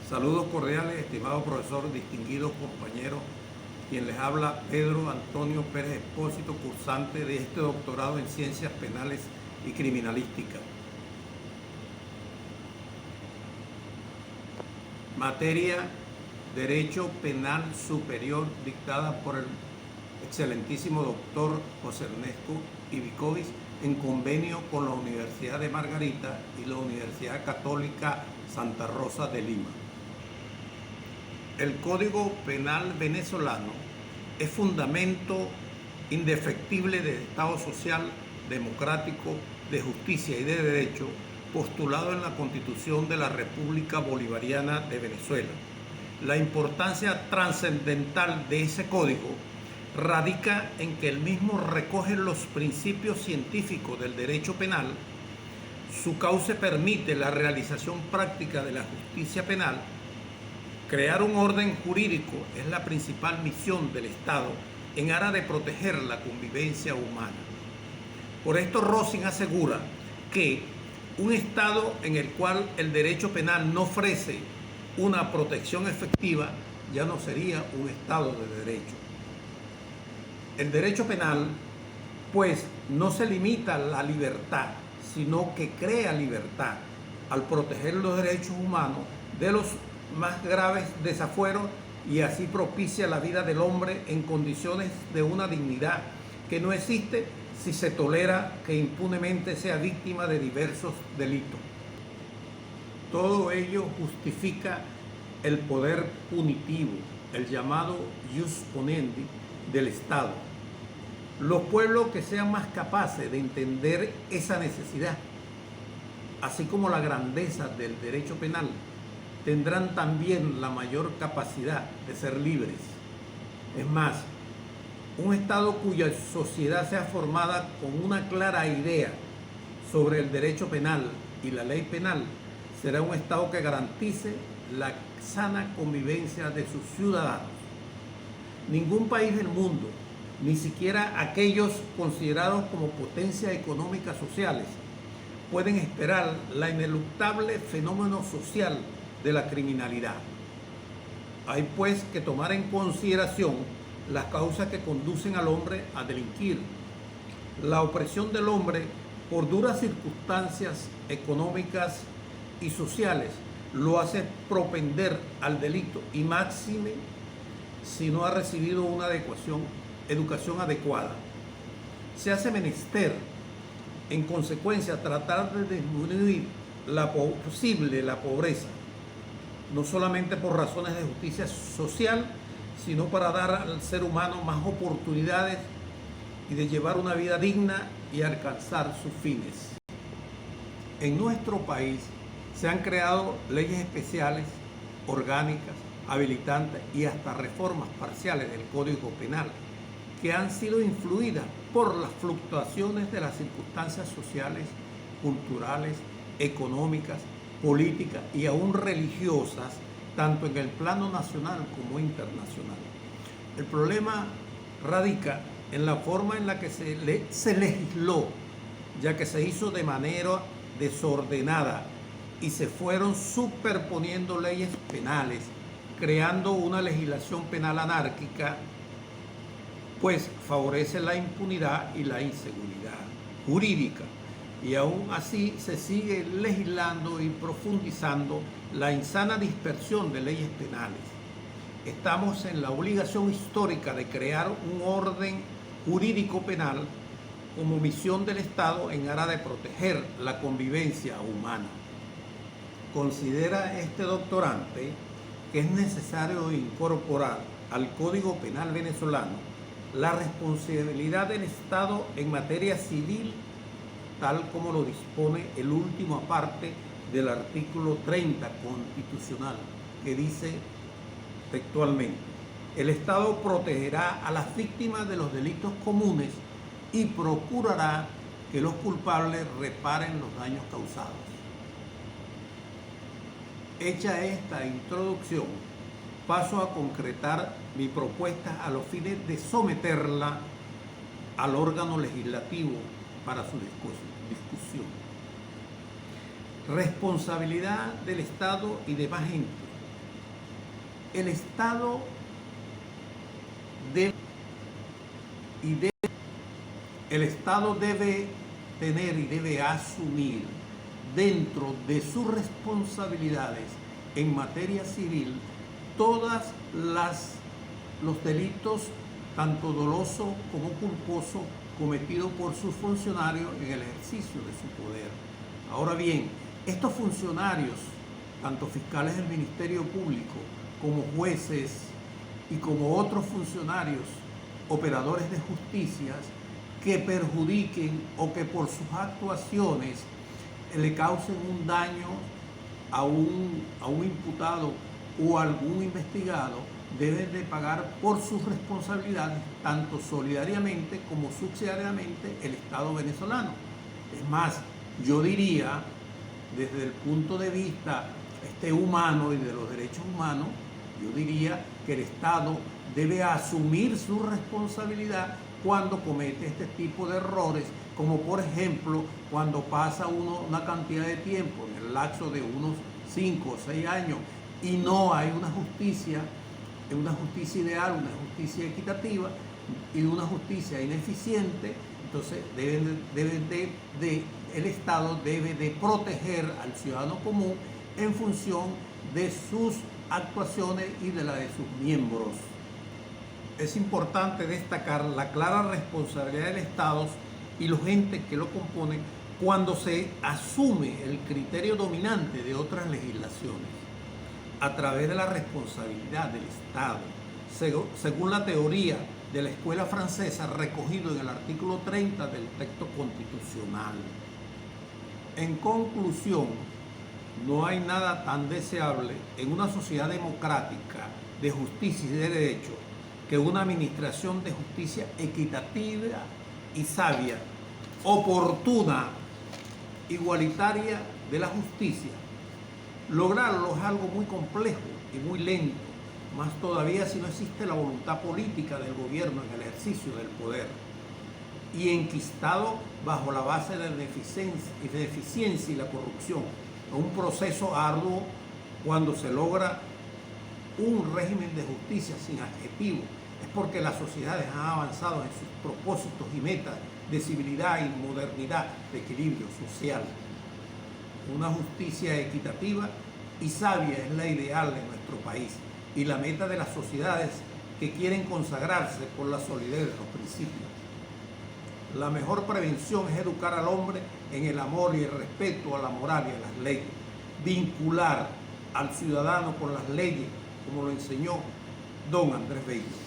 Saludos cordiales, estimado profesor, distinguidos compañeros, quien les habla Pedro Antonio Pérez Expósito, cursante de este doctorado en Ciencias Penales y Criminalística. Materia Derecho Penal Superior, dictada por el excelentísimo doctor José Ernesto Ibicovis, en convenio con la Universidad de Margarita y la Universidad Católica Santa Rosa de Lima. El Código Penal venezolano es fundamento indefectible del Estado social, democrático, de justicia y de derecho postulado en la Constitución de la República Bolivariana de Venezuela. La importancia trascendental de ese código radica en que el mismo recoge los principios científicos del derecho penal. Su cauce permite la realización práctica de la justicia penal. Crear un orden jurídico es la principal misión del Estado en aras de proteger la convivencia humana. Por esto Rossin asegura que un Estado en el cual el derecho penal no ofrece una protección efectiva ya no sería un Estado de derecho. El derecho penal, pues, no se limita a la libertad, sino que crea libertad al proteger los derechos humanos de los más graves desafueros y así propicia la vida del hombre en condiciones de una dignidad que no existe si se tolera que impunemente sea víctima de diversos delitos. Todo ello justifica el poder punitivo, el llamado ius ponendi del Estado. Los pueblos que sean más capaces de entender esa necesidad, así como la grandeza del derecho penal, tendrán también la mayor capacidad de ser libres. Es más, un Estado cuya sociedad sea formada con una clara idea sobre el derecho penal y la ley penal será un Estado que garantice la sana convivencia de sus ciudadanos. Ningún país del mundo, ni siquiera aquellos considerados como potencias económicas sociales, pueden esperar la ineluctable fenómeno social de la criminalidad. Hay pues que tomar en consideración las causas que conducen al hombre a delinquir. La opresión del hombre por duras circunstancias económicas y sociales lo hace propender al delito y máxime si no ha recibido una educación adecuada. Se hace menester, en consecuencia, tratar de disminuir la pobreza, no solamente por razones de justicia social, sino para dar al ser humano más oportunidades y de llevar una vida digna y alcanzar sus fines. En nuestro país se han creado leyes especiales, orgánicas, habilitantes y hasta reformas parciales del Código Penal que han sido influidas por las fluctuaciones de las circunstancias sociales, culturales, económicas, políticas y aún religiosas, tanto en el plano nacional como internacional. El problema radica en la forma en la que se legisló, ya que se hizo de manera desordenada y se fueron superponiendo leyes penales, creando una legislación penal anárquica, pues favorece la impunidad y la inseguridad jurídica. Y aún así se sigue legislando y profundizando la insana dispersión de leyes penales. Estamos en la obligación histórica de crear un orden jurídico penal como misión del Estado en aras de proteger la convivencia humana. Considera este doctorante que es necesario incorporar al Código Penal venezolano la responsabilidad del Estado en materia civil, tal como lo dispone el último aparte del artículo 30 constitucional, que dice textualmente: el Estado protegerá a las víctimas de los delitos comunes y procurará que los culpables reparen los daños causados. Hecha esta introducción, paso a concretar mi propuesta a los fines de someterla al órgano legislativo para su discusión. Responsabilidad del Estado y demás entes el Estado debe, el Estado debe tener y debe asumir dentro de sus responsabilidades en materia civil todos los delitos, tanto doloso como culposo, cometidos por sus funcionarios en el ejercicio de su poder. Ahora bien, estos funcionarios, tanto fiscales del Ministerio Público, como jueces y como otros funcionarios, operadores de justicia, que perjudiquen o que por sus actuaciones le causen un daño a un imputado o a algún investigado, deben de pagar por sus responsabilidades, tanto solidariamente como subsidiariamente, el Estado venezolano. Es más, yo diría, desde el punto de vista humano y de los derechos humanos, yo diría que el Estado debe asumir su responsabilidad cuando comete este tipo de errores, como por ejemplo cuando pasa una cantidad de tiempo, en el lapso de unos 5 o 6 años, y no hay una justicia ideal, una justicia equitativa y una justicia ineficiente. Entonces el Estado debe de proteger al ciudadano común en función de sus actuaciones y de la de sus miembros. Es importante destacar la clara responsabilidad del Estado y los entes que lo componen cuando se asume el criterio dominante de otras legislaciones a través de la responsabilidad del Estado, según la teoría de la escuela francesa recogido en el artículo 30 del texto constitucional. En conclusión, no hay nada tan deseable en una sociedad democrática de justicia y de derecho que una administración de justicia equitativa y sabia, oportuna, igualitaria de la justicia. Lograrlo es algo muy complejo y muy lento, más todavía si no existe la voluntad política del gobierno en el ejercicio del poder, y enquistado bajo la base de la ineficiencia y la corrupción. Es un proceso arduo cuando se logra un régimen de justicia sin adjetivo. Es porque las sociedades han avanzado en sus propósitos y metas de civilidad y modernidad, de equilibrio social. Una justicia equitativa y sabia es la ideal de nuestro país y la meta de las sociedades que quieren consagrarse por la solidez de los principios. La mejor prevención es educar al hombre en el amor y el respeto a la moral y a las leyes. Vincular al ciudadano con las leyes, como lo enseñó don Andrés Bello.